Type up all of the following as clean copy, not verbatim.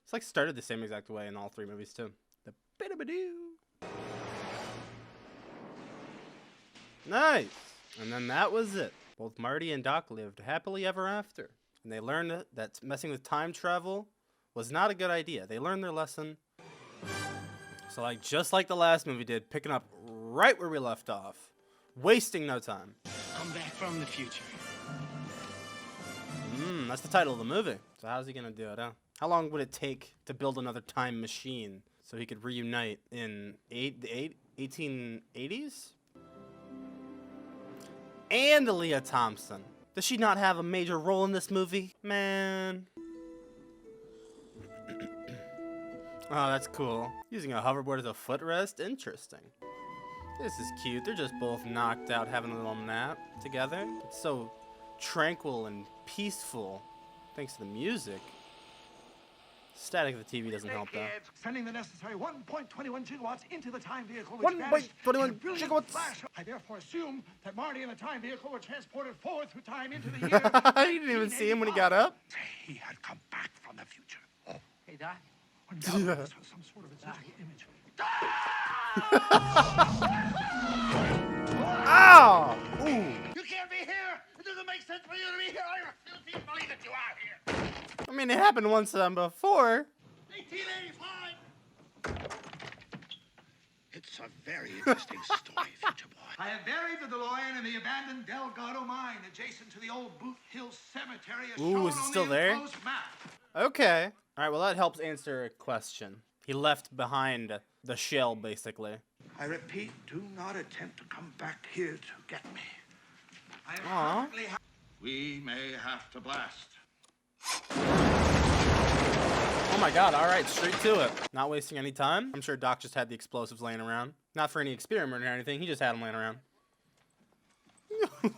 It's like started the same exact way in all three movies too. The nice. And then that was it. Both Marty and Doc lived happily ever after. And they learned that messing with time travel was not a good idea. They learned their lesson. So just like the last movie did, picking up right where we left off. Wasting no time. I'm back from the future. That's the title of the movie. So how's he gonna do it, huh? How long would it take to build another time machine so he could reunite in the 1880s? And Leah Thompson. Does she not have a major role in this movie? Man. Oh, that's cool. Using a hoverboard as a footrest? Interesting. This is cute. They're just both knocked out having a little nap together. It's so tranquil and peaceful thanks to the music. Static of the TV doesn't help though. Sending the necessary 1.21 gigawatts into the time vehicle. 1.21 gigawatts. Flash. I therefore assume that Marty and the time vehicle were transported forward through time into the year. You didn't even see him when he got up. He had come back from the future. Hey, Doc. Undoubtedly, this was some sort of exotic image. Ow! Ooh. You can't be here. It doesn't make sense for you to be here. I refuse to believe that you are here. I mean, it happened once before. 1885. It's a very interesting story, future boy. I have buried the DeLorean in the abandoned Delgado mine adjacent to the old Boot Hill Cemetery as shown Is it on still the there? enclosed map. Okay. All right, well, that helps answer a question. He left behind the shell, basically. I repeat, do not attempt to come back here to get me. Aww. We may have to blast. Oh my god, alright, straight to it. Not wasting any time. I'm sure Doc just had the explosives laying around. Not for any experiment or anything, he just had them laying around.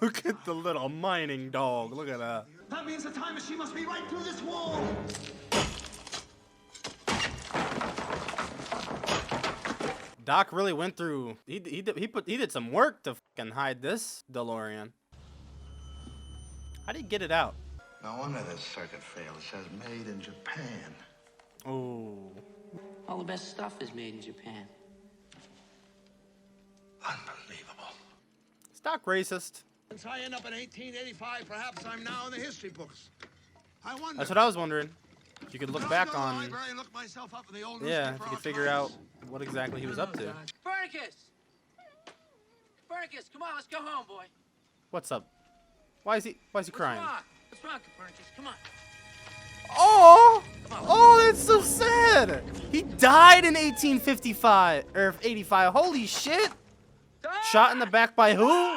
Look at the little mining dog, look at that. That means the time machine must be right through this wall. Doc really went through, he did some work to fucking hide this DeLorean. How did he get it out? No wonder this circuit failed. It says made in Japan. Oh. All the best stuff is made in Japan. Unbelievable. Is Doc racist? Since I end up in 1885, perhaps I'm now in the history books. I wonder. That's what I was wondering. If you could look back I'll go to the on, library and look myself up in the old yeah, if newspaper you could figure out what exactly he was up to. Copernicus! Copernicus, come on, let's go home, boy. What's up? Why is he crying? What's wrong, Copernicus? Come on. Oh! Oh, that's so sad! He died in 1855, or 85. Holy shit! Shot in the back by who?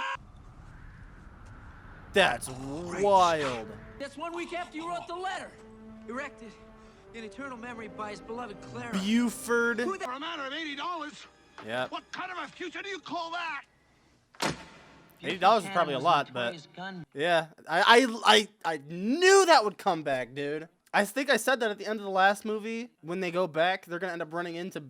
That's wild. That's 1 week after you wrote the letter. Erected in eternal memory by his beloved Clara. Buford. For a matter of $80. Yep. What kind of a future do you call that? $80 is probably a lot, but yeah, I knew that would come back, dude. I think I said that at the end of the last movie. When they go back, they're gonna end up running into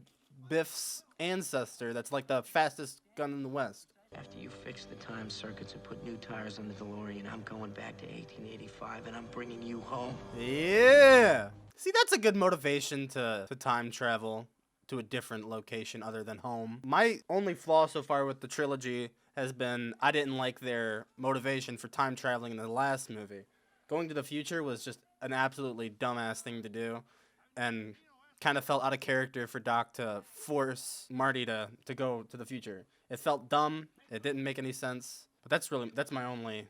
Biff's ancestor. That's like the fastest gun in the West. After you fix the time circuits and put new tires on the DeLorean, I'm going back to 1885 and I'm bringing you home. Yeah. See, that's a good motivation to time travel to a different location other than home. My only flaw so far with the trilogy has been I didn't like their motivation for time traveling in the last movie. Going to the future was just an absolutely dumbass thing to do, and kind of felt out of character for Doc to force Marty to go to the future. It felt dumb. It didn't make any sense. But that's my only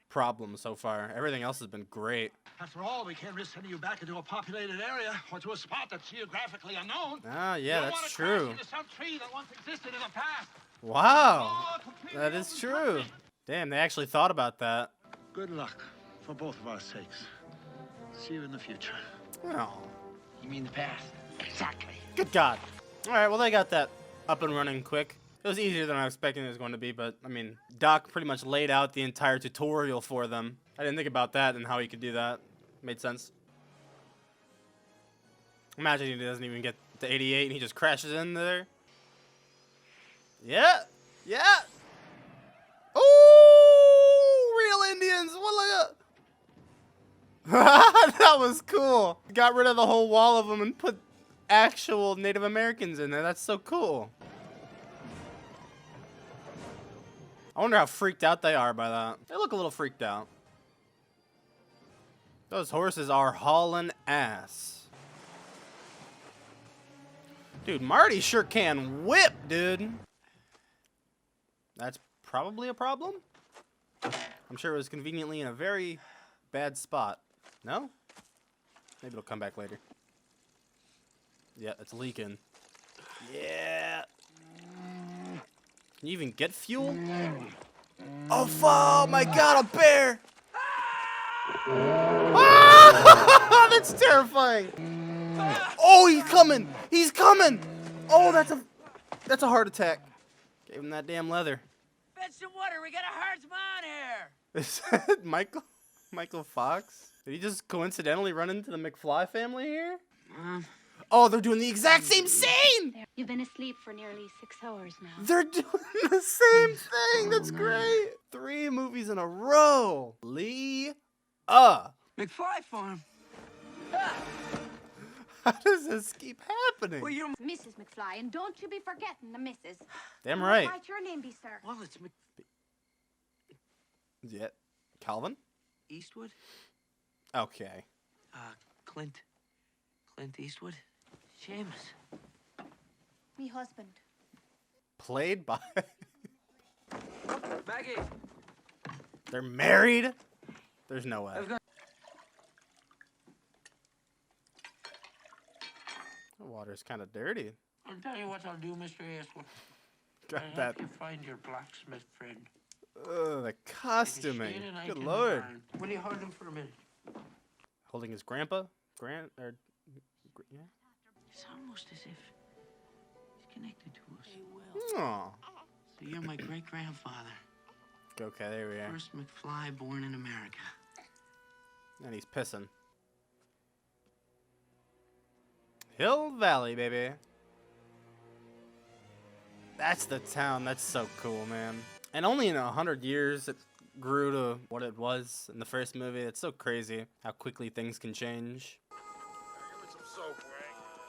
problem so far. Everything else has been great. After all, we can't risk sending you back into a populated area or to a spot that's geographically unknown. Ah, yeah, that's true. Into some tree that once existed in the past. Wow, that is true. Damn, they actually thought about that. Good luck for both of our sakes. See you in the future. Oh, You mean the past? Exactly. good God. All right, well, they got that up and running quick. It was easier than I was expecting it was going to be, but, I mean, Doc pretty much laid out the entire tutorial for them. I didn't think about that and how he could do that. Made sense. Imagine he doesn't even get to 88 and he just crashes in there. Yeah. Yeah. Ooh, real Indians. What, look at. That was cool. Got rid of the whole wall of them and put actual Native Americans in there. That's so cool. I wonder how freaked out they are by that. They look a little freaked out. Those horses are hauling ass. Dude, Marty sure can whip, dude. That's probably a problem. I'm sure it was conveniently in a very bad spot. No? Maybe it'll come back later. Yeah, it's leaking. Yeah. Can you even get fuel? Oh my god, a bear! Ah! That's terrifying. Oh, he's coming! He's coming! Oh, that's a heart attack. Gave him that damn leather. Fetch some water. We got a herdsman here. Is that Michael Fox? Did he just coincidentally run into the McFly family here? Oh, they're doing the exact same scene! You've been asleep for nearly 6 hours now. They're doing the same thing. That's great. 3 movies in a row. Lee. McFly farm. How does this keep happening? Well, you're... Mrs. McFly, and don't you be forgetting the missus. Damn right. What might your name be, sir? Well, it's Yeah. Calvin? Eastwood? Okay. Clint Eastwood? Seamus. Me husband. Played by... Maggie. They're married? There's no way. The water's kind of dirty. I'll tell you what I'll do, Mr. Eastwood. Got I'll that. help you find your blacksmith friend. The costuming. Stay the night Good in the lord. barn. Will you hold him for a minute? Holding his grandpa? Yeah. It's almost as if he's connected to us. Aw. So you're my great-grandfather. Okay, there we are. First McFly born in America. And he's pissing. Hill Valley, baby. That's the town. That's so cool, man. And only in 100 years it grew to what it was in the first movie. It's so crazy how quickly things can change.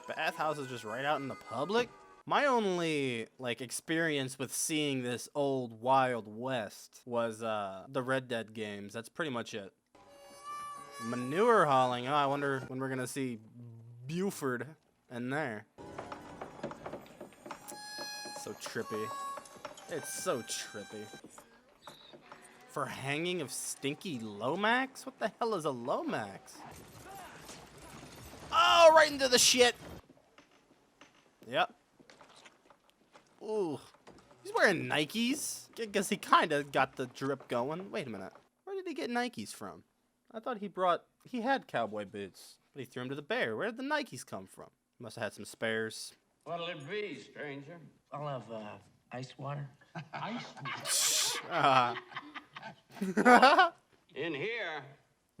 Bathhouse is just right out in the public. My only experience with seeing this old Wild West was the Red Dead games. That's pretty much it. Manure hauling. Oh, I wonder when we're gonna see Buford in there. So trippy. It's so trippy. For hanging of stinky Lomax? What the hell is a Lomax? Oh, right into the shit. Yep. Ooh. He's wearing Nikes. Guess he kind of got the drip going. Wait a minute. Where did he get Nikes from? I thought he had cowboy boots, but he threw them to the bear. Where did the Nikes come from? Must have had some spares. What'll it be, stranger? I'll have ice water. Ice? In here,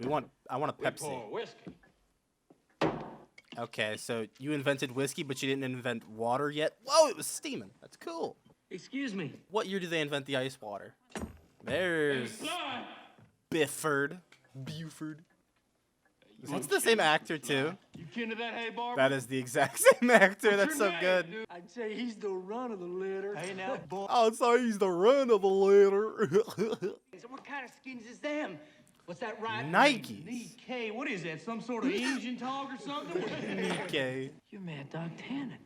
I want a we Pepsi. pour whiskey. Okay, so you invented whiskey, but you didn't invent water yet? Whoa, it was steaming. That's cool. Excuse me. What year did they invent the ice water? There's Buford. That's the same actor, too. You kin to that, hey, Barbara? That is the exact same actor. That's so good. I'd say he's the run of the litter. Hey, now, boy. I'd say he's the run of the litter. So what kind of skins is them? What's that right? Nikes. DK, what is that? Some sort of Asian talk or something? Okay. You're Mad Dog Tannen.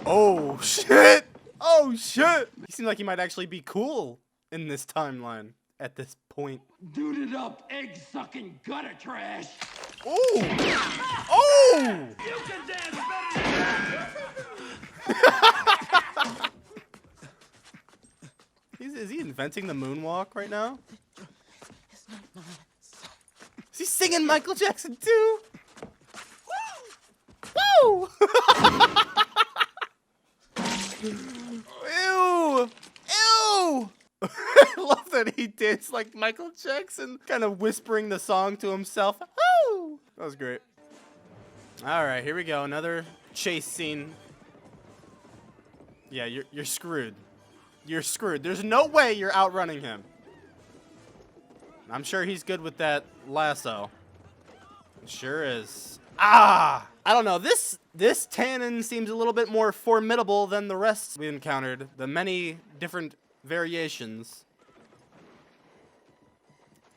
Oh, shit. Oh, shit. He seemed like he might actually be cool in this timeline at this point. Duded up, egg-sucking gutter trash. Oh! Oh! You can dance better than Is he inventing the moonwalk right now? Is he singing Michael Jackson too? Woo! Ew! Ew! I love that he danced like Michael Jackson, kind of whispering the song to himself. Woo! That was great. All right, here we go. Another chase scene. Yeah, you're screwed. You're screwed. There's no way you're outrunning him. I'm sure he's good with that lasso. Sure is. Ah! I don't know. This tannin seems a little bit more formidable than the rest we encountered. The many different variations.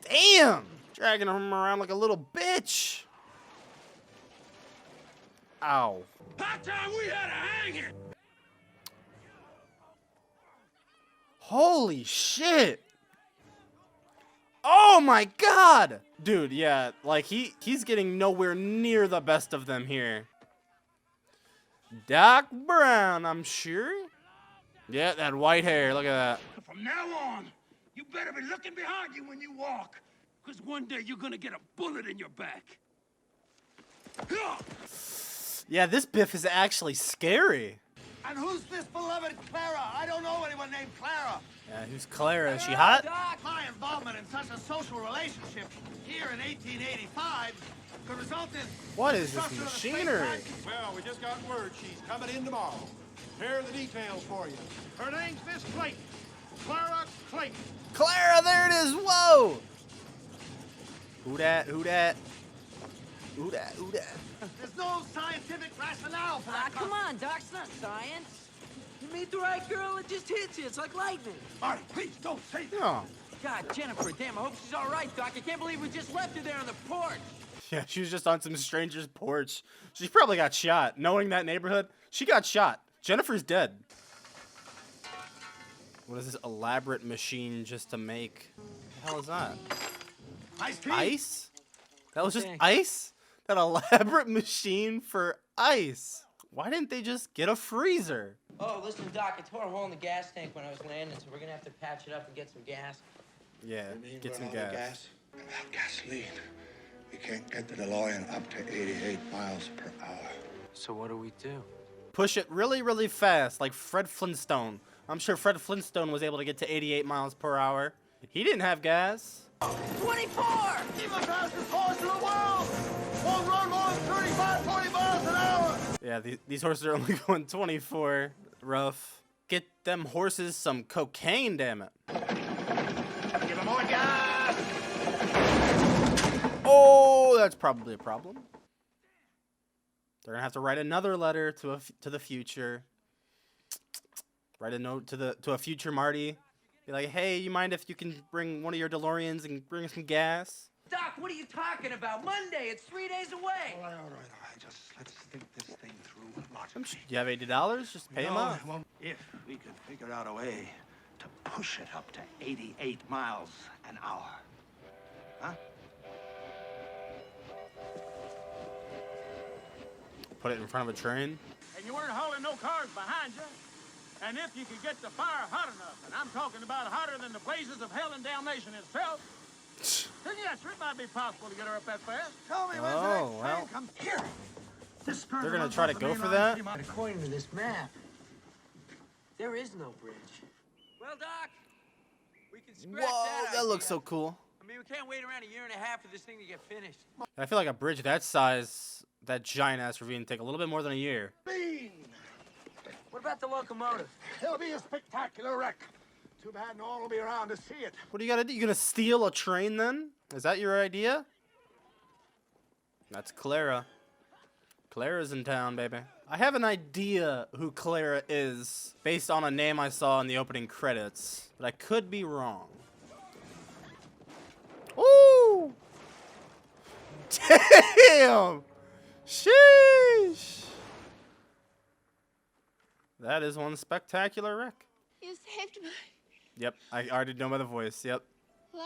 Damn! Dragging him around like a little bitch. Ow. Hot time we had a hanging. Holy shit. Oh my god! Dude, yeah, like he's getting nowhere near the best of them here. Doc Brown, I'm sure. Yeah, that white hair, look at that. From now on, you better be looking behind you when you walk. Because one day you're gonna get a bullet in your back. Yeah, this Biff is actually scary. And who's this beloved Clara? I don't know anyone named Clara. Yeah, who's Clara? Is she hot? My involvement in such a social relationship here in 1885 could result in... What is this destruction of the space machinery? time. Well, we just got word she's coming in tomorrow. Here are the details for you. Her name's Miss Clayton. Clara Clayton. Clara, there it is. Whoa! Who that? Who that? Who that? Who that? There's no scientific rationale for that. Come on, Doc, it's not science. You meet the right girl, it just hits you. It's like lightning. Marty, please don't say that. Oh. God, Jennifer, damn, I hope she's all right, Doc. I can't believe we just left her there on the porch. Yeah, she was just on some stranger's porch. She probably got shot. Knowing that neighborhood, she got shot. Jennifer's dead. What is this elaborate machine just to make? What the hell is that? Ice tea? Ice? That was just Okay. ice? That elaborate machine for ice. Why didn't they just get a freezer? Oh, listen, Doc, I tore a hole in the gas tank when I was landing, so we're gonna have to patch it up and get some gas. Yeah, get some gas. Without gasoline, we can't get the DeLorean up to 88 miles per hour. So what do we do? Push it really, really fast, like Fred Flintstone. I'm sure Fred Flintstone was able to get to 88 miles per hour. He didn't have gas. 24! Keep the fastest horse in the world! Won't run more than 35, 40 miles an hour! Yeah, these horses are only going 24. Rough. Get them horses some cocaine, damn it. Give them more gas! Oh, that's probably a problem. They're gonna have to write another letter to the future. Write a note to a future Marty. Be like, hey, you mind if you can bring one of your DeLoreans and bring some gas? Doc, what are you talking about? Monday, it's 3 days away. All right. Just let's think this thing through logically. You have $80? Just pay him off. Well, if we could figure out a way to push it up to 88 miles an hour. Huh? Put it in front of a train. And you weren't hauling no cars behind you. And if you could get the fire hot enough, and I'm talking about hotter than the blazes of hell and damnation itself, then yes, it might be possible to get her up that fast. Tell me when's the Oh, next well. train comes here. This They're gonna try to go for that? According to this map, there is no bridge. Well, Doc, we can scratch Whoa, that that looks so idea. cool. I mean, we can't wait around a year and a half for this thing to get finished. I feel like a bridge that size, that giant ass ravine, take a little bit more than a year. Bean! What about the locomotive? It'll be a spectacular wreck. Too bad no one will be around to see it. What do you gotta do? You gonna steal a train then? Is that your idea? That's Clara. Clara's in town, baby. I have an idea who Clara is based on a name I saw in the opening credits, but I could be wrong. Ooh! Damn! Sheesh! That is one spectacular wreck. You saved my Yep, I already know by the voice. Yep. life.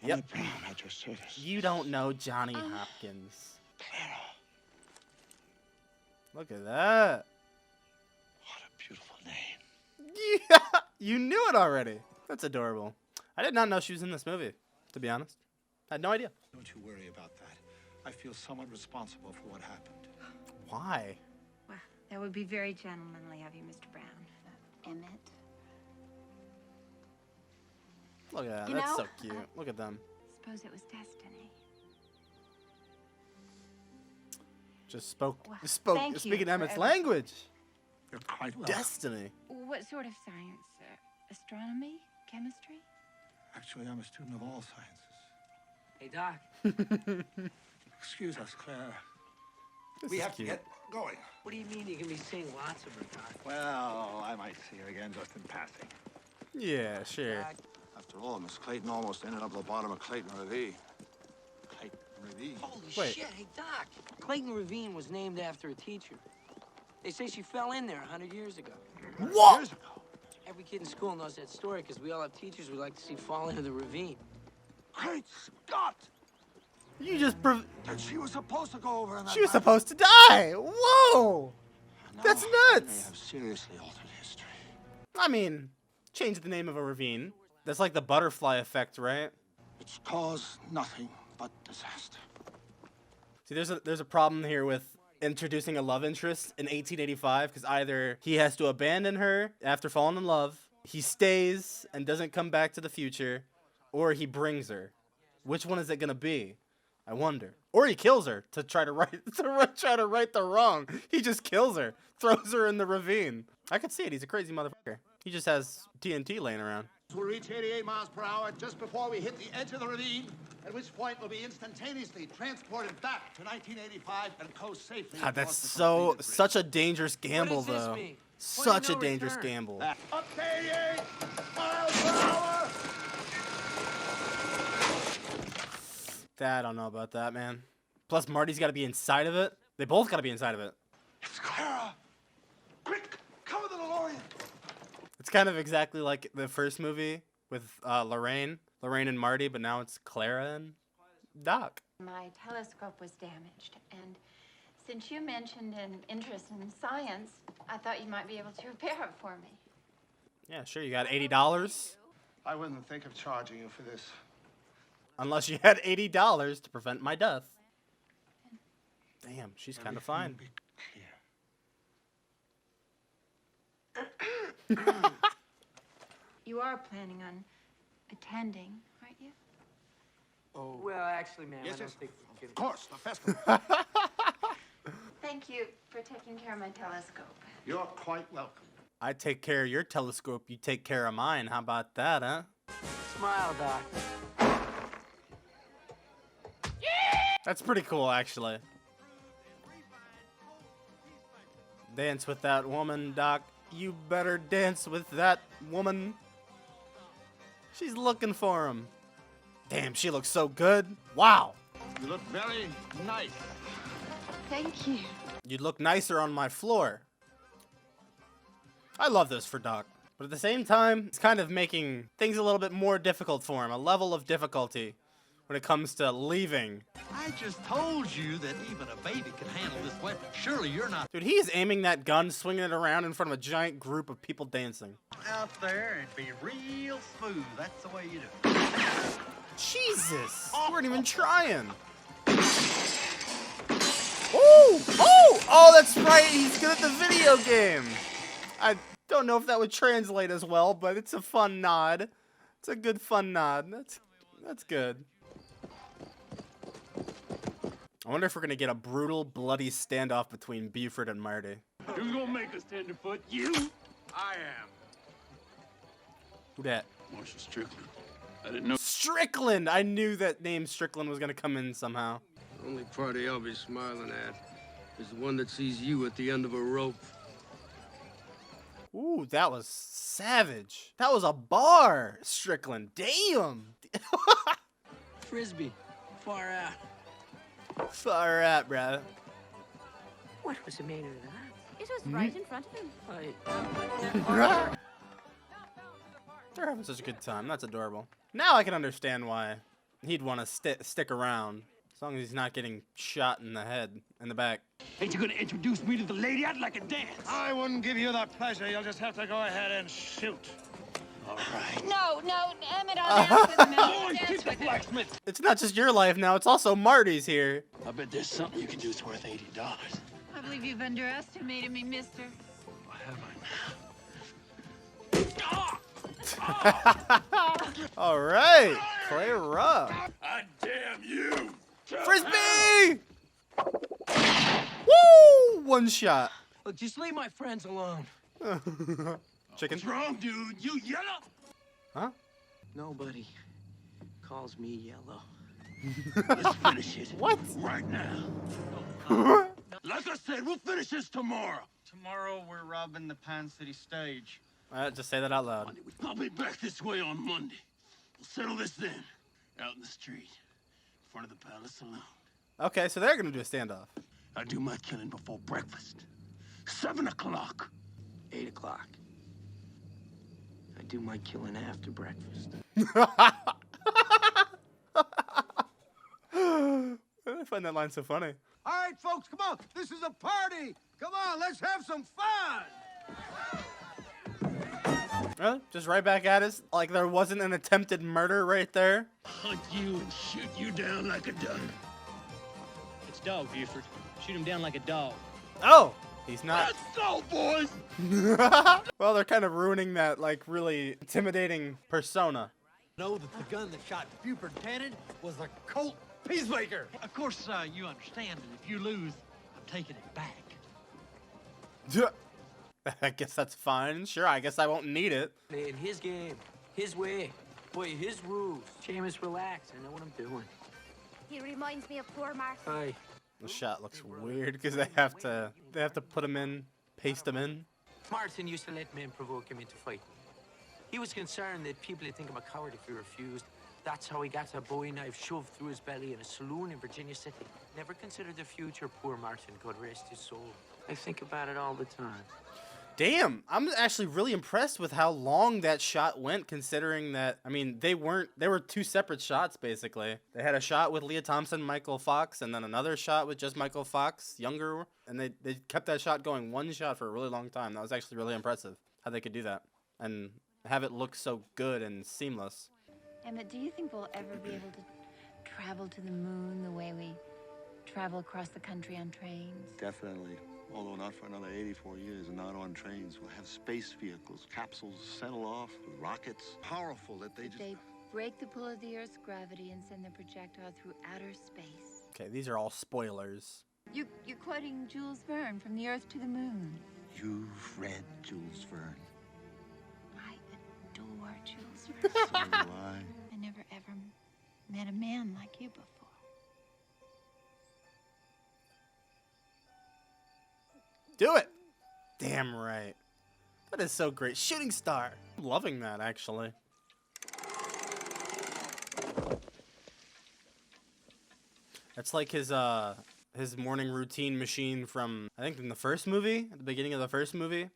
Yep. Brown at your service. You don't know Johnny Hopkins. Clara, Look at that. what a beautiful name. Yeah, you knew it already. That's adorable. I did not know she was in this movie, to be honest. I had no idea. Don't you worry about that. I feel somewhat responsible for what happened. Why? Well, that would be very gentlemanly of you, Mr. Brown. Emmett. Look at that. You That's know, so cute. Look at them. Suppose it was destiny. Just spoke. Well, Spoke. thank you Speaking for Emmett's everything. language. You're quite welcome. Destiny. What sort of science? Astronomy? Chemistry? Actually, I'm a student of all sciences. Hey, Doc. Excuse us, Claire. This We is have to cute. get going. What do you mean you're gonna be seeing lots of her, Doc? Well, I might see her again just in passing. Yeah, sure. Doc, After all, Miss Clayton almost ended up at the bottom of Clayton Ravine. Clayton Ravine? holy Wait. shit, hey, Doc. Clayton Ravine was named after a teacher. They say she fell in there 100 years ago. What? Years ago. Every kid in school knows that story because we all have teachers we like to see fall into the ravine. Great Scott! You just That she was supposed to go over in that She was bathroom. supposed to die. Whoa. Now, That's They nuts. have seriously altered history. I mean, change the name of a ravine. That's like the butterfly effect, right? It's caused nothing but disaster. See, there's a problem here with introducing a love interest in 1885 because either he has to abandon her after falling in love, he stays and doesn't come back to the future, or he brings her. Which one is it gonna be? I wonder. Or he kills her to try to right the wrong. He just kills her, throws her in the ravine. I could see it. He's a crazy motherfucker. He just has TNT laying around. We'll reach 88 miles per hour just before we hit the edge of the ravine, at which point we'll be instantaneously transported back to 1985 and coast safely. God, that's across the completed such a dangerous gamble, What does this though. mean? Such Point a of no dangerous return. gamble. bridge. Up to 88 miles per hour! I don't know about that, man. Plus, Marty's got to be inside of it. They both got to be inside of it. It's Clara! Quick, cover the DeLorean! It's kind of exactly like the first movie with Lorraine and Marty, but now it's Clara and Doc. My telescope was damaged, and since you mentioned an interest in science, I thought you might be able to repair it for me. Yeah, sure. You got $80, I wouldn't think of charging you for this. unless you had $80 to prevent my death. Damn, she's kind of fine. You are planning on attending, aren't you? Well, actually, ma'am, Yes, I don't yes. think we can. Of course, the festival. Thank you for taking care of my telescope. You're quite welcome. I take care of your telescope, you take care of mine. How about that, huh? Smile, Doc. That's pretty cool, actually. Dance with that woman, Doc. You better dance with that woman. She's looking for him. Damn, she looks so good. Wow. You look very nice. Thank you. You'd look nicer on my floor. I love this for Doc. But at the same time, it's kind of making things a little bit more difficult for him. A level of difficulty when it comes to leaving. I just told you that even a baby can handle this weapon. Surely you're not Dude, he is aiming that gun, swinging it around in front of a giant group of people dancing. out there and be real smooth. That's the way you do it. Jesus! You weren't even trying. Oh! Oh! Oh, that's right. He's good at the video game. I don't know if that would translate as well, but it's a fun nod. It's a good fun nod. That's good. I wonder if we're gonna get a brutal, bloody standoff between Buford and Marty. Who's gonna make us tenderfoot? You? I am. Who dat? Marshal Strickland. I didn't know. Strickland! I knew that name Strickland was gonna come in somehow. The only party I'll be smiling at is the one that sees you at the end of a rope. Ooh, that was savage. That was a bar, Strickland. Damn! Frisbee. Far out. Far out, bro. What was the matter with that? It was right in front of him. They're having such a good time. That's adorable. Now I can understand why he'd want to stick around. As long as he's not getting shot in the head, in the back. Ain't you gonna introduce me to the lady? I'd like a dance. I wouldn't give you that pleasure. You'll just have to go ahead and shoot. All right. No, Emmett, I'll dance with him. I'll Boys, dance keep the with him. blacksmith. It's not just your life now, it's also Marty's here. I bet there's something you can do that's worth $80. I believe you've underestimated me, mister. Have All right, Clara. I damn you! Frisbee! Woo! One shot. Look, just leave my friends alone. Chicken. What's wrong, dude? You yellow? Huh? Nobody calls me yellow. Let's finish it. What? Right now. Like I said, we'll finish this tomorrow. Tomorrow we're robbing the Pine City stage. Just say that out loud. I'll be back this way on Monday. We'll settle this then. Out in the street. In front of the Palace Saloon. Okay, so they're gonna do a standoff. I do my killing before breakfast. 7 o'clock. 8 o'clock. I do my killing after breakfast. I find that line so funny. All right, folks, come on. This is a party. Come on, let's have some fun. Really? Just right back at us? Like there wasn't an attempted murder right there? Hunt you and shoot you down like a duck. It's dog, Buford. Shoot him down like a dog. Oh! He's not. Let's go, boys! Well, they're kind of ruining that, like, really intimidating persona. Know that the gun that shot Buford Tannen was a Colt Peacemaker. Of course, you understand that if you lose, I'm taking it back. I guess that's fine. Sure, I guess I won't need it. Playing his game, his way, boy, his rules. Seamus, relax. I know what I'm doing. He reminds me of poor Martin. Hi. The shot looks weird because they have to put him in, paste him in. Martin used to let men provoke him into fight. He was concerned that people would think him a coward if he refused. That's how he got a Bowie knife shoved through his belly in a saloon in Virginia City. Never considered the future, poor Martin. God rest his soul. I think about it all the time. Damn, I'm actually really impressed with how long that shot went, considering that, I mean, they were two separate shots, basically. They had a shot with Leah Thompson, Michael Fox, and then another shot with just Michael Fox, younger, and they kept that shot going one shot for a really long time. That was actually really impressive, how they could do that, and have it look so good and seamless. Emmett, do you think we'll ever be able to travel to the moon the way we travel across the country on trains? Definitely. Although not for another 84 years and not on trains. We'll have space vehicles, capsules settle off with rockets. Powerful that they just... They break the pull of the Earth's gravity and send their projectile through outer space. Okay, these are all spoilers. You're quoting Jules Verne from The Earth to the Moon. You've read Jules Verne. I adore Jules Verne. So do I. I never ever met a man like you before. Do it! Damn right. That is so great. Shooting star. I'm loving that, actually. That's like his morning routine machine from, I think, in the first movie, at the beginning of the first movie.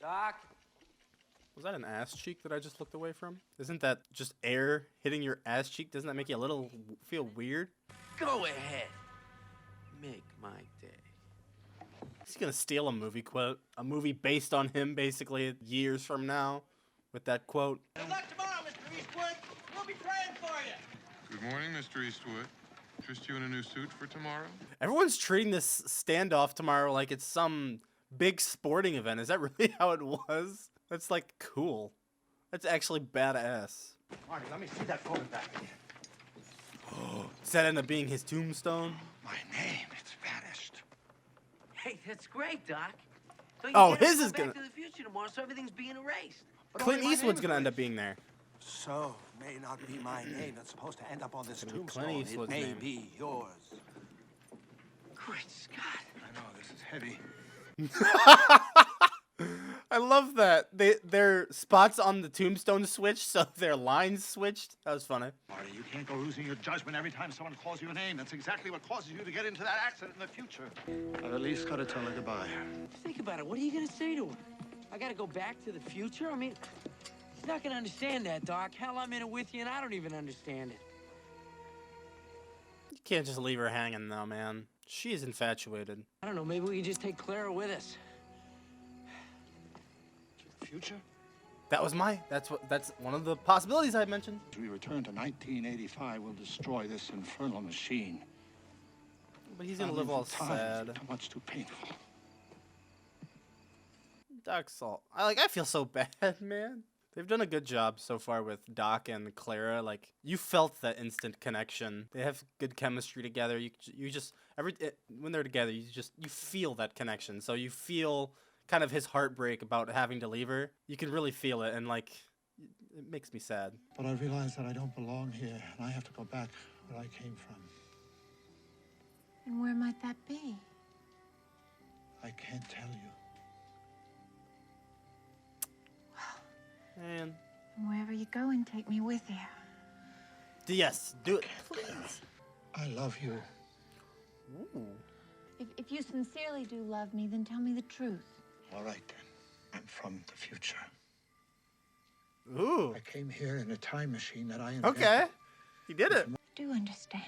Doc? Was that an ass cheek that I just looked away from? Isn't that just air hitting your ass cheek? Doesn't that make you a little feel weird? Go ahead. Make my day. He's gonna steal a movie quote. A movie based on him, basically, years from now, with that quote. Good luck tomorrow, Mr. Eastwood. We'll be praying for you. Good morning, Mr. Eastwood. Interest you in a new suit for tomorrow? Everyone's treating this standoff tomorrow like it's some big sporting event. Is that really how it was? That's like cool. That's actually badass. Marty, let me see that photograph again. Oh, does that end up being his tombstone? My name, it's vanished. Hey, that's great, Doc. Don't you Oh, get us his to is go back gonna- to the future tomorrow, so everything's being erased. Clint Eastwood's gonna end up being there. So, may not be my name that's supposed to end up on this It's gonna be Clint tombstone. It Eastwood's may name. be yours. Great Scott. I know, this is heavy. I love that. Their spots on the tombstone switched, so their lines switched. That was funny. Marty, you can't go losing your judgment every time someone calls you a name. That's exactly what causes you to get into that accident in the future. I've at least got to tell her goodbye. Think about it. What are you going to say to her? I got to go back to the future? I mean, he's not going to understand that, Doc. Hell, I'm in it with you, and I don't even understand it. You can't just leave her hanging, though, man. She is infatuated. I don't know. Maybe we can just take Clara with us. To the future? That's one of the possibilities I mentioned. As we return to 1985, we'll destroy this infernal machine. But he's gonna live all sad. Too much too painful. Doc Salt. I feel so bad, man. They've done a good job so far with Doc and Clara. Like, you felt that instant connection. They have good chemistry together. You just when they're together, you feel that connection. So you feel kind of his heartbreak about having to leave her. You can really feel it, and like, it makes me sad. But I realize that I don't belong here, and I have to go back where I came from. And where might that be? I can't tell you. Man. And wherever you go, and take me with you. Yes, do it, please. I love you. Ooh. If you sincerely do love me, then tell me the truth. All right, then. I'm from the future. Ooh. I came here in a time machine that I invented. Okay. He did it. I do understand.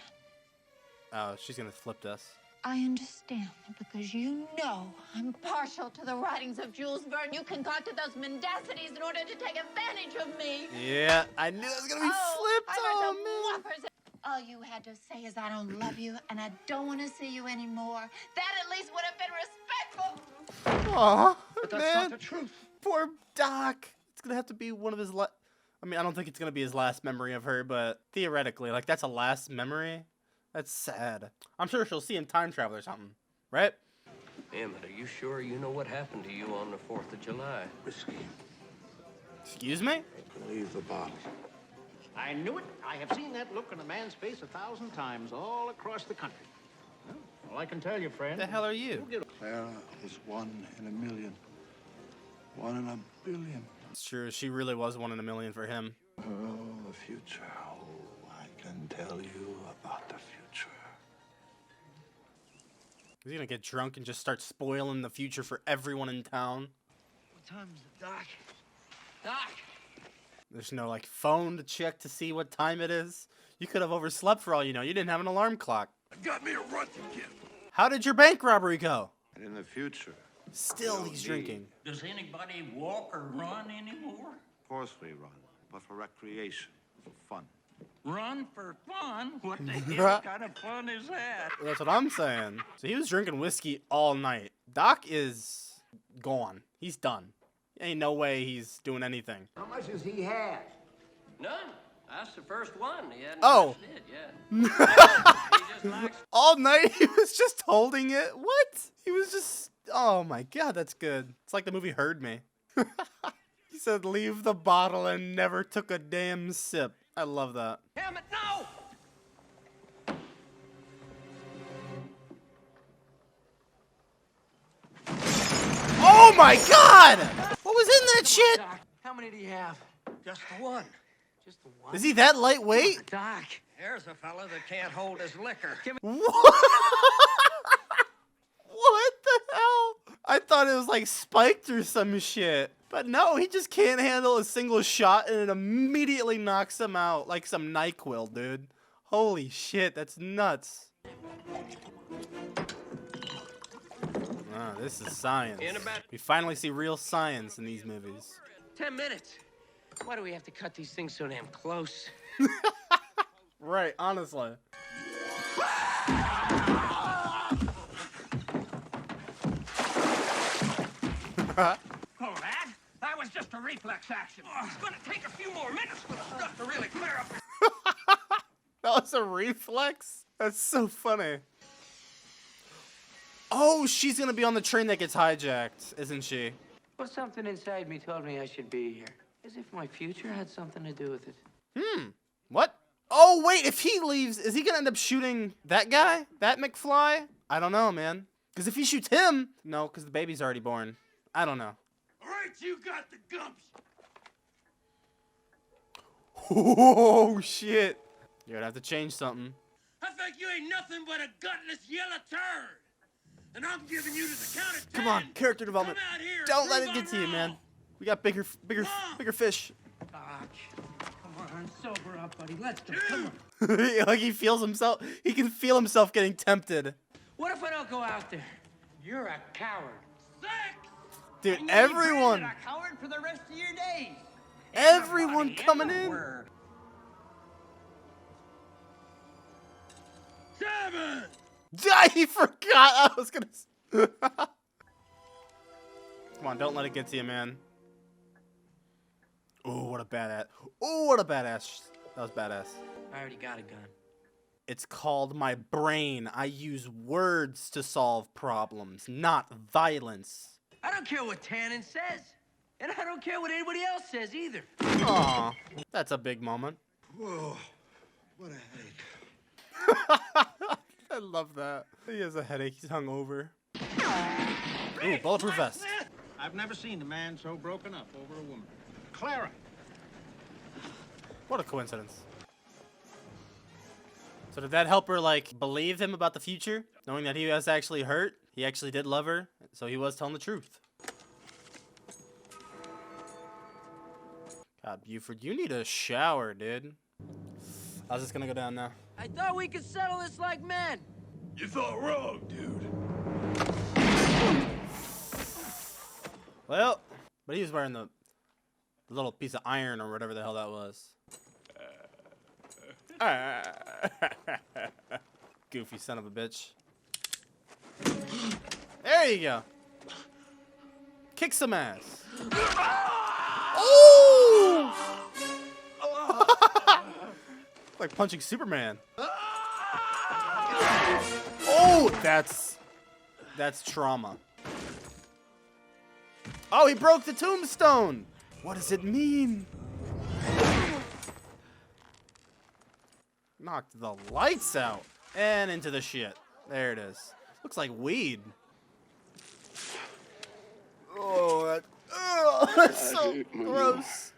Oh, she's gonna flip us. I understand because you know I'm partial to the writings of Jules Verne. You concocted those mendacities in order to take advantage of me. Yeah, I knew it was gonna be flipped. I heard some whoppers. All you had to say is I don't love you and I don't want to see you anymore. That at least would have been respectful. Aw, But that's man. not the truth. Poor Doc. It's gonna have to be one of his I mean, I don't think it's gonna be his last memory of her, but theoretically, like, that's a last memory. That's sad. I'm sure she'll see him time travel or something, right? Emmett, are you sure you know what happened to you on the 4th of July? Whiskey. Excuse me? Leave the bottle. I knew it. I have seen that look on a man's face 1,000 times all across the country. Well, all I can tell you, friend. The hell are you? Clara is 1 in a million. 1 in a billion. It's true. She really was 1 in a million for him. Oh, the future. Oh, I can tell you about the future. He's gonna get drunk and just start spoiling the future for everyone in town. What time is it, Doc? Doc! There's no, like, phone to check to see what time it is. You could have overslept for all you know. You didn't have an alarm clock. Got me a run to give. How did your bank robbery go? And in the future, Still, he's drinking. Does anybody walk or run anymore? of course we run, but for recreation, for fun. Run for fun? What the hell kind of fun is that? That's what I'm saying. So he was drinking whiskey all night. Doc is gone. He's done. Ain't no way he's doing anything. How much does he have? None. That's the first one. He hadn't Oh. touched it yet. He just likes All night he was just holding it. What? He was just... Oh my god, that's good. It's like the movie Heard Me. He said, leave the bottle and never took a damn sip. I love that. Damn it, no! Oh my god! What was in that shit? Doc, how many do you have? Just the one. Just the one? Is he that lightweight? Doc. There's a fella that can't hold his liquor. What? What the hell? I thought it was like spiked or some shit. But no, he just can't handle a single shot and it immediately knocks him out like some NyQuil, dude. Holy shit, that's nuts. Ah, this is science. We finally see real science in these movies. 10 minutes. Why do we have to cut these things so damn close? Right, honestly. Conrad, that was just a reflex action. It's gonna take a few more minutes for the stuff to really clear up. That was a reflex? That's so funny. Oh, she's gonna be on the train that gets hijacked, isn't she? Well, something inside me told me I should be here. As if my future had something to do with it. What? Oh, wait, if he leaves, is he gonna end up shooting that guy? That McFly? I don't know, man. Because if he shoots him... No, because the baby's already born. I don't know. All right, you got the gumps. Oh, shit. You're gonna have to change something. I think you ain't nothing but a gutless yellow turd. And I'm giving you to the count of 10. Come on, character development. Come out here and Don't let prove it get I'm to you, man. wrong. We got bigger fish. Doc, come on, sober up, buddy. Let's go. Come on. Like he feels himself. He can feel himself getting tempted. What if I don't go out there? You're a coward. Dude, And everyone. you're a coward for the rest of your days. Everyone Everybody coming in. everywhere. 7. He forgot I was gonna. Come on, don't let it get to you, man. Ooh, what a badass. Ooh, what a badass. That was badass. I already got a gun. It's called my brain. I use words to solve problems, not violence. I don't care what Tannen says. And I don't care what anybody else says either. Aw, that's a big moment. Whoa, what a headache. I love that. He has a headache. He's hungover. Ooh, bulletproof vest. I've never seen a man so broken up over a woman. Clara. What a coincidence. So did that help her, like, believe him about the future? Knowing that he was actually hurt? He actually did love her, so he was telling the truth. God, Buford, you need a shower, dude. I was just gonna go down now. I thought we could settle this like men. You thought wrong, dude. Well, but he was wearing the little piece of iron or whatever the hell that was. Goofy son of a bitch. There you go. Kick some ass. Ooh! Like punching Superman. Oh, that's trauma. Oh, he broke the tombstone. What does it mean? Knocked the lights out and into the shit. There it is. Looks like weed. Oh, that's so gross.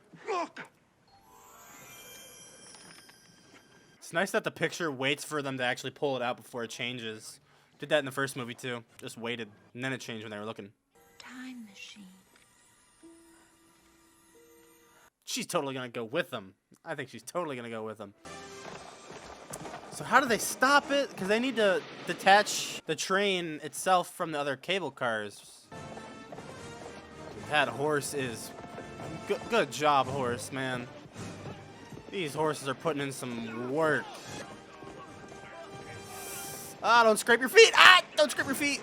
It's nice that the picture waits for them to actually pull it out before it changes. Did that in the first movie too. Just waited, and then it changed when they were looking. Time machine. She's totally gonna go with them. I think she's totally gonna go with them. So how do they stop it? Because they need to detach the train itself from the other cable cars. That horse is... Good job, horse, man. These horses are putting in some work. Ah, don't scrape your feet! Ah, don't scrape your feet!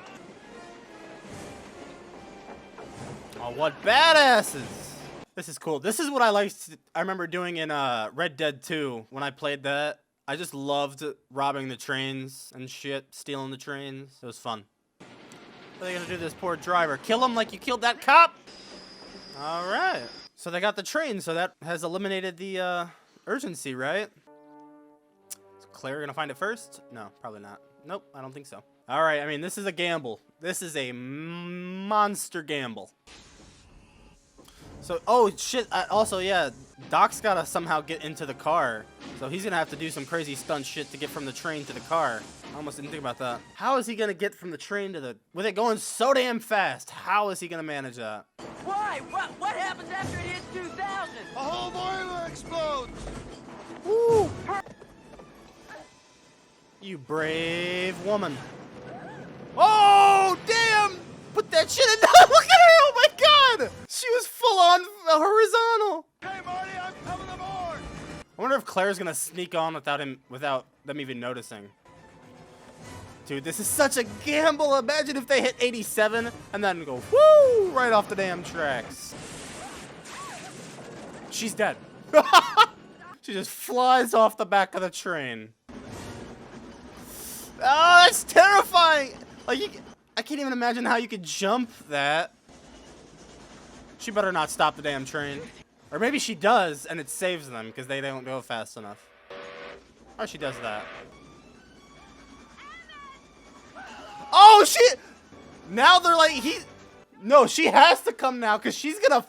Oh, what badasses! This is cool. This is what I remember doing in Red Dead 2 when I played that. I just loved robbing the trains and shit, stealing the trains. It was fun. What are they gonna do to this poor driver? Kill him like you killed that cop? All right. So they got the train, so that has eliminated the urgency, right? Is Claire gonna find it first? No, probably not. Nope, I don't think so. All right, I mean, this is a gamble. This is a monster gamble. So, oh shit, also, yeah, Doc's gotta somehow get into the car. So he's gonna have to do some crazy stunt shit to get from the train to the car. I almost didn't think about that. How is he gonna get from the train to the... With it going so damn fast, how is he gonna manage that? Why? What happens after it hits 2,000? The whole boiler explodes. Woo! You brave woman. Oh, damn! Put that shit in. Look at her! Oh my god! She was full on horizontal. Hey, Marty, I'm coming aboard. I wonder if Claire's gonna sneak on without them even noticing. Dude, this is such a gamble. Imagine if they hit 87 and then go whoo right off the damn tracks. She's dead. She just flies off the back of the train. Oh, that's terrifying. Like, I can't even imagine how you could jump that. She better not stop the damn train. Or maybe she does and it saves them because they don't go fast enough. Or she does that. Oh, shit! Now they're like, no, she has to come now because she's gonna...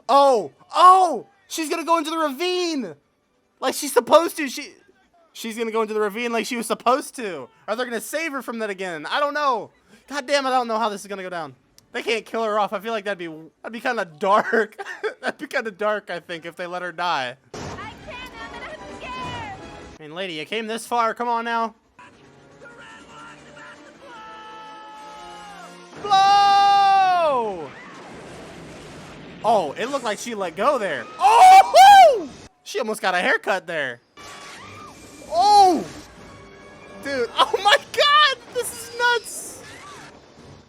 Oh! She's gonna go into the ravine! Like she's supposed to. She's gonna go into the ravine like she was supposed to. Or they're gonna save her from that again. I don't know. God damn it, I don't know how this is gonna go down. They can't kill her off. I feel like that'd be kind of dark. That'd be kind of dark, I think, if they let her die. I can't, I'm scared. I mean, lady, you came this far. Come on now. Blow! Oh, it looked like she let go there. Oh! Woo! She almost got a haircut there. Oh! Dude, oh my god! This is nuts!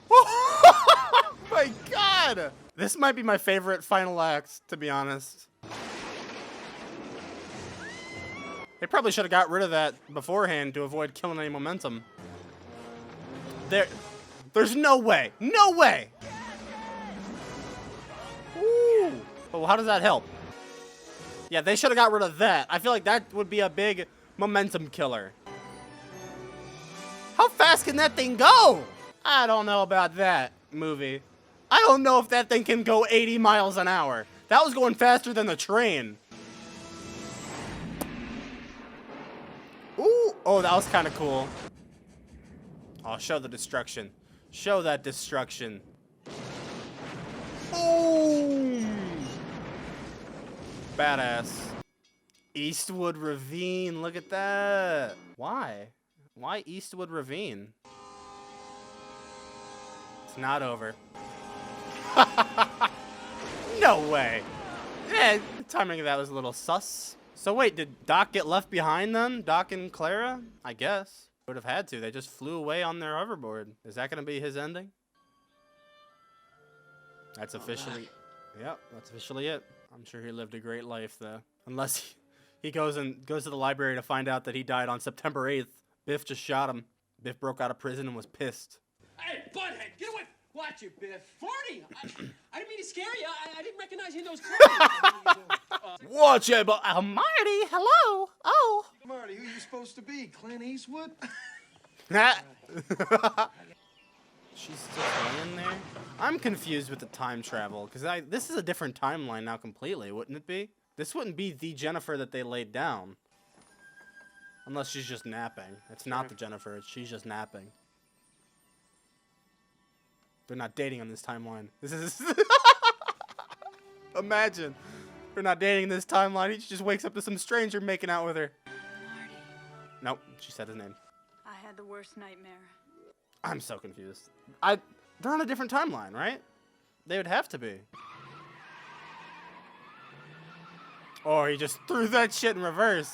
Oh my god! This might be my favorite final act, to be honest. They probably should have got rid of that beforehand to avoid killing any momentum. There's no way. No way! Ooh. But how does that help? Yeah, they should have got rid of that. I feel like that would be a big momentum killer. How fast can that thing go? I don't know about that, movie. I don't know if that thing can go 80 miles an hour. That was going faster than the train. Ooh, oh, that was kind of cool. Oh, show the destruction. Show that destruction. Boom! Badass. Eastwood Ravine, look at that. Why? Why Eastwood Ravine? It's not over. No way. Yeah, the timing of that was a little sus. So wait, did Doc get left behind then? Doc and Clara? I guess. Would have had to. They just flew away on their hoverboard. Is that going to be his ending? That's officially... Yep, that's officially it. I'm sure he lived a great life, though. Unless he goes to the library to find out that he died on September 8th. Biff just shot him. Biff broke out of prison and was pissed. Hey, butthead, get away! Watch it, Biff. 40! I didn't mean to scare you. I didn't recognize you in those clothes. Watch it, but Marty, hello. Oh. Marty, who you supposed to be? Clint Eastwood? She's still laying there? I'm confused with the time travel, because this is a different timeline now completely, wouldn't it be? This wouldn't be the Jennifer that they laid down. Unless she's just napping. It's not the Jennifer, she's just napping. They're not dating on this timeline. This is... Imagine. They're not dating in this timeline. He just wakes up to some stranger making out with her. Marty. Nope, she said his name. I had the worst nightmare. I'm so confused. They're on a different timeline, right? They would have to be. Oh, he just threw that shit in reverse.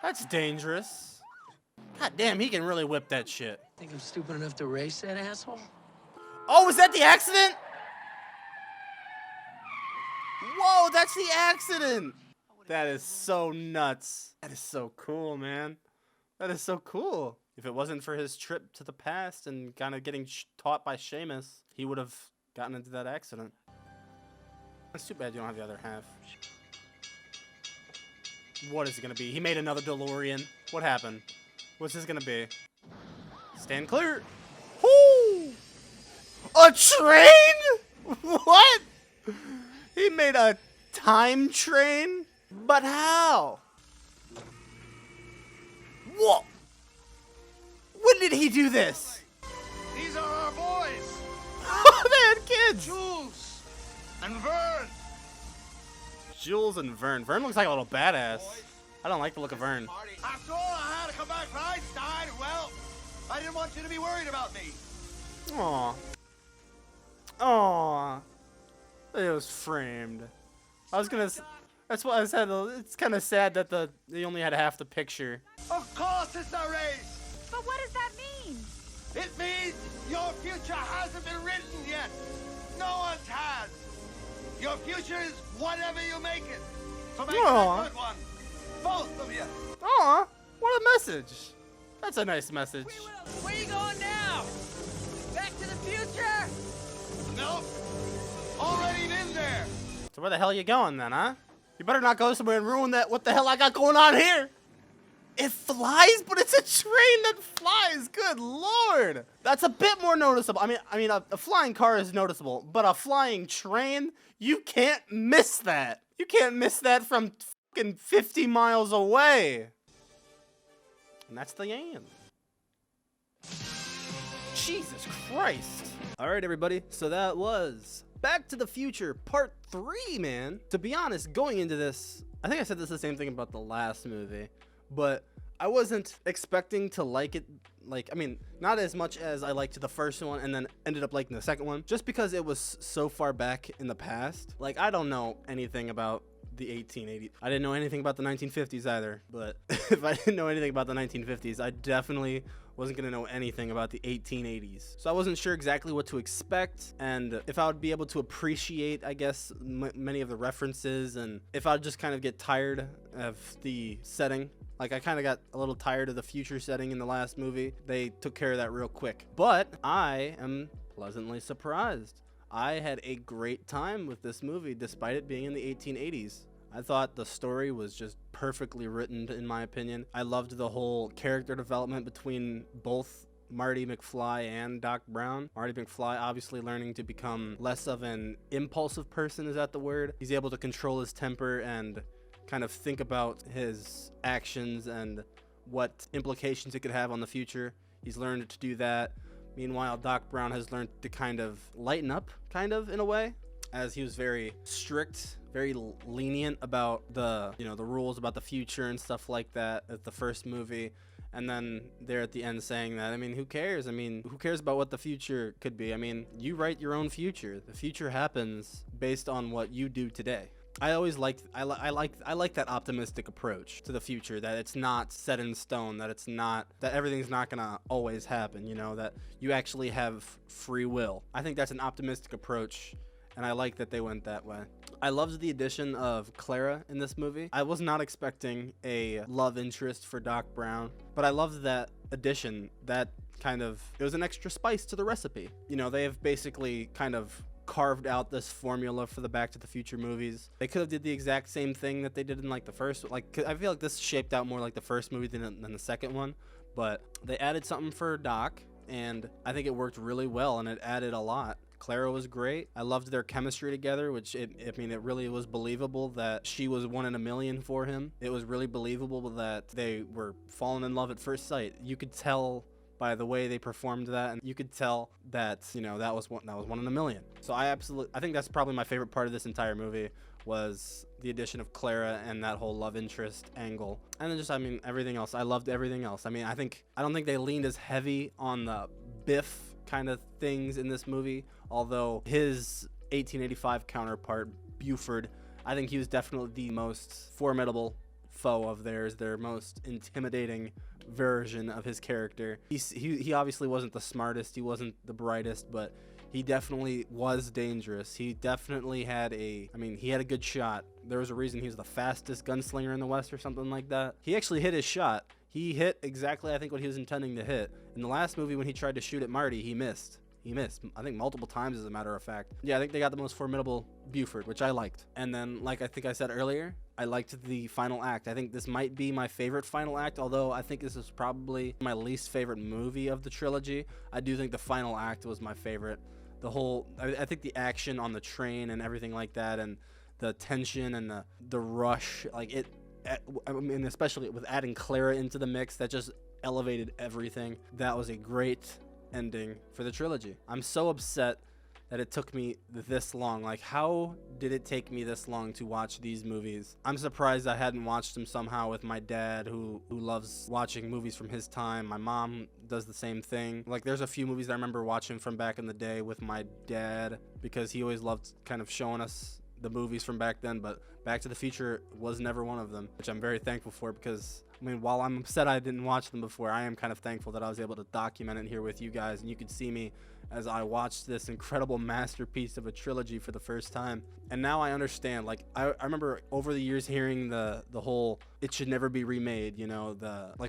That's dangerous. God damn, he can really whip that shit. Think I'm stupid enough to race that asshole? Oh, was that the accident? Whoa, that's the accident. That is so nuts. That is so cool, man. That is so cool. If it wasn't for his trip to the past and kind of getting taught by Seamus, he would have gotten into that accident. It's too bad you don't have the other half. What is it going to be? He made another DeLorean. What happened? What's this going to be? Stand clear. Whoo! A train? What? He made a time train? But how? Whoa! When did he do this? These are our boys. They had kids. Jules and Vern. Jules and Vern. Vern looks like a little badass. I don't like the look of Vern. After all, I had to come back from Einstein. Well, I didn't want you to be worried about me. Aw. Aw. It was framed. I was gonna... That's what I said. It's kind of sad that they only had half the picture. Of course it's a race. But what does that mean? It means your future hasn't been written yet. No one's has. Your future is whatever you make it. So make it a good one. Both of you. Aw, what a message. That's a nice message. Where you going now? Back to the future? Nope. Already been there. So where the hell are you going then, huh? You better not go somewhere and ruin that. What the hell I got going on here? It flies, but it's a train that flies. Good Lord. That's a bit more noticeable. I mean, a flying car is noticeable, but a flying train, you can't miss that. You can't miss that from fucking 50 miles away. And that's the end. Jesus Christ. All right, everybody. So that was Back to the Future Part 3, man. To be honest, going into this, I think I said the same thing about the last movie, but I wasn't expecting to like it. Like, I mean, not as much as I liked the first one and then ended up liking the second one, just because it was so far back in the past. Like, I don't know anything about the 1880s. I didn't know anything about the 1950s either, but if I didn't know anything about the 1950s, I definitely wasn't going to know anything about the 1880s. So I wasn't sure exactly what to expect and if I would be able to appreciate, I guess, many of the references, and if I'd just kind of get tired of the setting Like, I kind of got a little tired of the future setting in the last movie. They took care of that real quick. But I am pleasantly surprised. I had a great time with this movie despite it being in the 1880s. I thought the story was just perfectly written, in my opinion. I loved the whole character development between both Marty McFly and Doc Brown. Marty McFly obviously learning to become less of an impulsive person, is that the word? He's able to control his temper and kind of think about his actions and what implications it could have on the future. He's learned to do that. Meanwhile, Doc Brown has learned to kind of lighten up, kind of, in a way, as he was very strict, very lenient about the rules about the future and stuff like that at the first movie. And then there at the end saying that, I mean, who cares? I mean, who cares about what the future could be? I mean, you write your own future. The future happens based on what you do today. I always like that optimistic approach to the future, that it's not set in stone, that everything's not gonna always happen, that you actually have free will. I think that's an optimistic approach, and I like that they went that way. I loved the addition of Clara in this movie. I was not expecting a love interest for Doc Brown, but I loved that addition. It was an extra spice to the recipe. They have basically kind of carved out this formula for the Back to the Future movies. They could have did the exact same thing that they did in the first. I feel like this shaped out more like the first movie than the second one, but they added something for Doc, and I think it worked really well, and it added a lot. Clara was great. I loved their chemistry together, which it really was believable that she was 1 in a million for him. It was really believable that they were falling in love at first sight. You could tell by the way they performed that, and you could tell that that was 1 in a million. So I think that's probably my favorite part of this entire movie, was the addition of Clara and that whole love interest angle. And then everything else. I loved everything else. I don't think they leaned as heavy on the Biff kind of things in this movie, although his 1885 counterpart, Buford, I think he was definitely the most formidable foe of theirs, their most intimidating version of his character. He obviously wasn't the smartest, he wasn't the brightest, but he definitely was dangerous. He definitely had he had a good shot. There was a reason he was the fastest gunslinger in the West or something like that. He actually hit his shot. He hit exactly, I think, what he was intending to hit. In the last movie, when he tried to shoot at Marty, he missed. I think multiple times, as a matter of fact. Yeah, I think they got the most formidable Buford, which I liked. And then, like I think I said earlier, I liked the final act. I think this might be my favorite final act, although I think this is probably my least favorite movie of the trilogy. I do think the final act was my favorite. I think the action on the train and everything like that, and the tension and the rush, especially with adding Clara into the mix, that just elevated everything. That was a great ending for the trilogy. I'm so upset that it took me this long. How did it take me this long to watch these movies? I'm surprised I hadn't watched them somehow with my dad, who loves watching movies from his time. My mom does the same thing. There's a few movies that I remember watching from back in the day with my dad, because he always loved kind of showing us the movies from back then, but Back to the Future was never one of them, which I'm very thankful for, because while I'm upset I didn't watch them before, I am kind of thankful that I was able to document it here with you guys, and you could see me as I watched this incredible masterpiece of a trilogy for the first time. And now I understand. I remember over the years hearing the whole it should never be remade,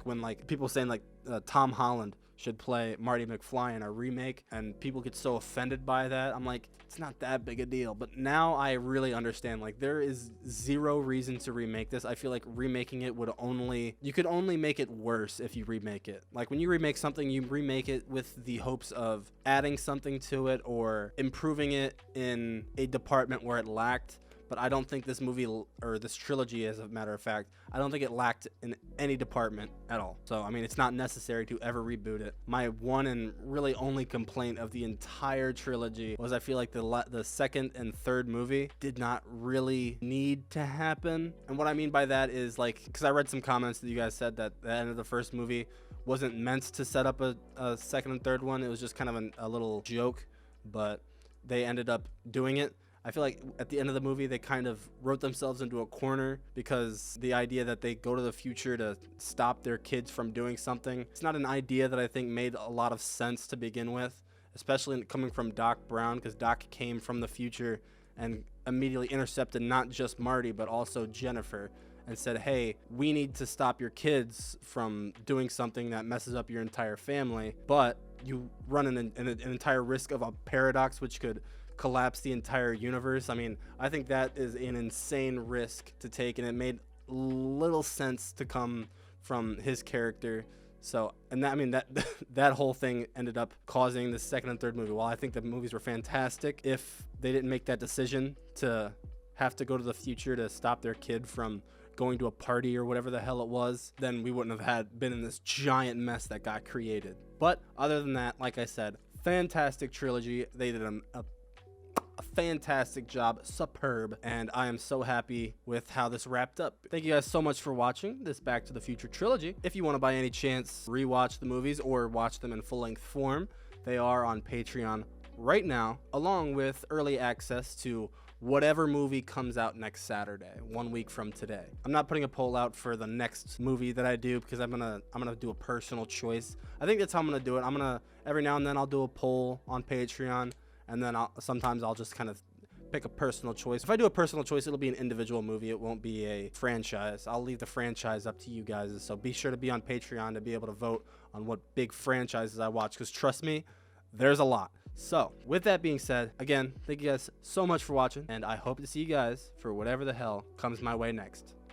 when people saying Tom Holland should play Marty McFly in a remake, and people get so offended by that. I'm like, it's not that big a deal. But now I really understand. There is zero reason to remake this. I feel like remaking it you could only make it worse if you remake it. When you remake something, you remake it with the hopes of adding something to it or improving it in a department where it lacked. But I don't think this movie, or this trilogy, as a matter of fact, I don't think it lacked in any department at all. So, it's not necessary to ever reboot it. My one and really only complaint of the entire trilogy was I feel like the second and third movie did not really need to happen. And what I mean by that is, because I read some comments that you guys said that the end of the first movie wasn't meant to set up a second and third one. It was just kind of a little joke, but they ended up doing it. I feel like at the end of the movie, they kind of wrote themselves into a corner, because the idea that they go to the future to stop their kids from doing something, it's not an idea that I think made a lot of sense to begin with, especially coming from Doc Brown, because Doc came from the future and immediately intercepted not just Marty, but also Jennifer. and said, hey, we need to stop your kids from doing something that messes up your entire family, but you run an entire risk of a paradox which could collapse the entire universe. I mean, I think that is an insane risk to take, and it made little sense to come from his character. So, and that, I mean, that whole thing ended up causing the second and third movie. While I think the movies were fantastic, if they didn't make that decision to have to go to the future to stop their kid from going to a party or whatever the hell it was, then we wouldn't have been in this giant mess that got created. But other than that, like I said, fantastic trilogy. They did a fantastic job, superb, and I am so happy with how this wrapped up. Thank you guys so much for watching this Back to the Future trilogy. If you want to by any chance rewatch the movies or watch them in full-length form, they are on Patreon right now, along with early access to whatever movie comes out next Saturday, 1 week from today. I'm not putting a poll out for the next movie that I do because I'm gonna do a personal choice. I think that's how I'm gonna do it. Every now and then I'll do a poll on Patreon, and then sometimes I'll just kind of pick a personal choice. If I do a personal choice, it'll be an individual movie. It won't be a franchise. I'll leave the franchise up to you guys. So be sure to be on Patreon to be able to vote on what big franchises I watch, because trust me, there's a lot. So with that being said, again, thank you guys so much for watching, and I hope to see you guys for whatever the hell comes my way next.